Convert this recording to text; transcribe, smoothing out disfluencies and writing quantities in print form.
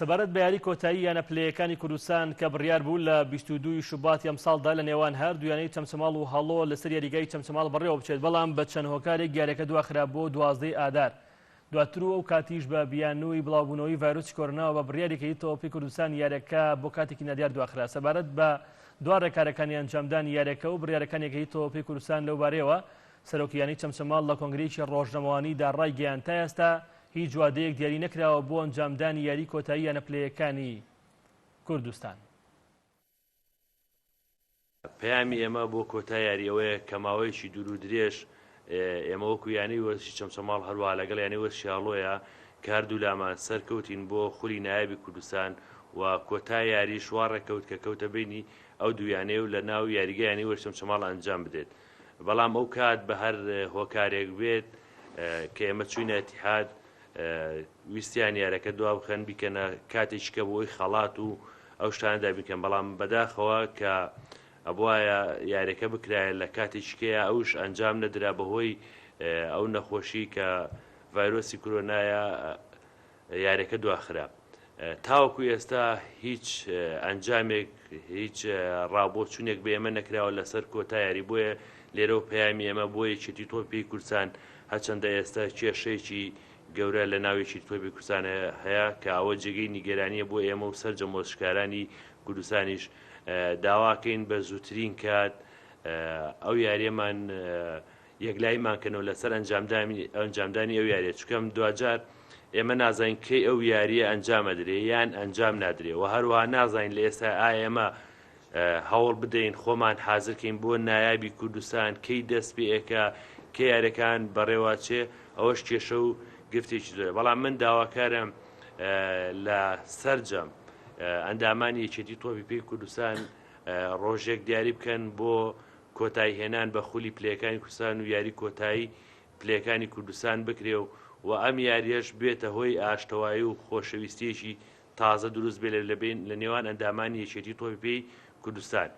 سەبارەت بە یاری کۆتایی یانە پلەیەکانی کوردستان کە بڕیار بوو لە 22 شوباتی ئەم ساڵدا لە نێوان هەردوو چەمچەماڵ و هەڵۆ لەسەر یاریگای چەمچەماڵ بەڕێوە بچێت، بەڵام بە چەند هۆکارێک یاریەکە دواخرا بۆ 12 ئادار. دواتر ئەو کاتیش بە بیانووی بڵاوبوونەوەی ڤایرۆسی کۆرۆناوە بە بڕیارێکی تۆپی کوردستان یاریەکە بۆ کاتێکی نادیار دواخرا. سەبارەت بە دوا ڕێکارەکانی ئەنجامدانی یاریەکە و بڕیارەکانێکی تۆپی کوردستان لەو بارەیەوە سەرۆکیانی چەمچەماڵ لە کۆنگرەیەکی ڕۆژنەمەوانیدا ڕای گەیاند تا ئێستا هیچ وادەیەک دیاری نەکراوە بۆ ئەنجامدانی یاری کۆتایی یانە پلەیەکانی کوردستان. پەیامی ئێمە بۆ کۆتای یاریەوەیە کە ماوەیەکی دوور و درێژ ئێمە وەکو یانی وەرزی چەمچەماڵ هەروە لەگەڵ یانی وەرزی هەڵۆیە کە هەردوو لامان سەرکەوتین بۆ خولی نایابی کوردستان و کۆتای یاری شوار ڕێکەوت کە کەوتە بینی ئەو دوویانەیە و لە ناو یاریگای یانی وەرزی چەمچەماڵ ئەنجام بدێت. بەڵام ئەو کات بە هەر هۆکارێک بێت کە ئێمە چوینە ئەتیحاد ویستیان یارەکە دوا بخەن بیکەنە کاتێکیکە بۆی خەڵات و ئەو شتانەدا بیکەن، بەڵام بەداخەوە کە ئەبوایە یاریەکە بکرایە لە کاتێکیکەیە ئەوش ئەنجام نەدرا بەهۆی ئەو نەخۆشی کە ڤایرۆسی کۆرۆنایە یاریەکە دواخرا. تاوەکو ئێستا هیچ ئەنجامێک هیچ ڕابۆچوونێک بە ئێمە نەکراوە لەسەر کۆتا یاری، بۆیە لێرە و پەیامی ئێمە بۆ یەکێتی تۆپی کوردستان هەرچەندە ئێستا کێشەیەکی گەورە لە ناوێکی تۆپی کوردستان هەیە کە ئەوە جێگەی نیگەرانیە بۆ ئێمە و سەرجەم وەرزشکارانی کوردستانیش داواکەین بە زووترین کات ئەو یاریەمان یەکلاییمانکەنەوە لەسەر ئەنجامدانی ئەو یاریە، چکەم دوجار ئێمە نازانین کەی ئەو یاریە ئەنجامە درێ یان ئەنجام نادرێ و هەروەها نازانین لە ئێستا ئێمە هەوڵ بدەین خۆمان حازرکەین بۆ نایابی کوردستان کەی دەست پێەکە کە یاریەکان بەڕێواچێ، ئەوەش کێشە و گفتێکی زۆرە. بەڵام من داواکارم لە سەرجەم ئەندامانی یەکێتی تۆپی پێی کوردستان ڕۆژێک دیاری بکەن بۆ کۆتایی هێنان بە خولی پلەیەکانی کوردستان و یاری کۆتایی پلەیەکانی کوردستان بکرێ و ئەم یاریەش بێتە هۆی ئاشتەوایی و خۆشەویستیەکی تازە دروست بێ لە نێوان ئەندامانی یەکێتی تۆپی پێی کوردستان.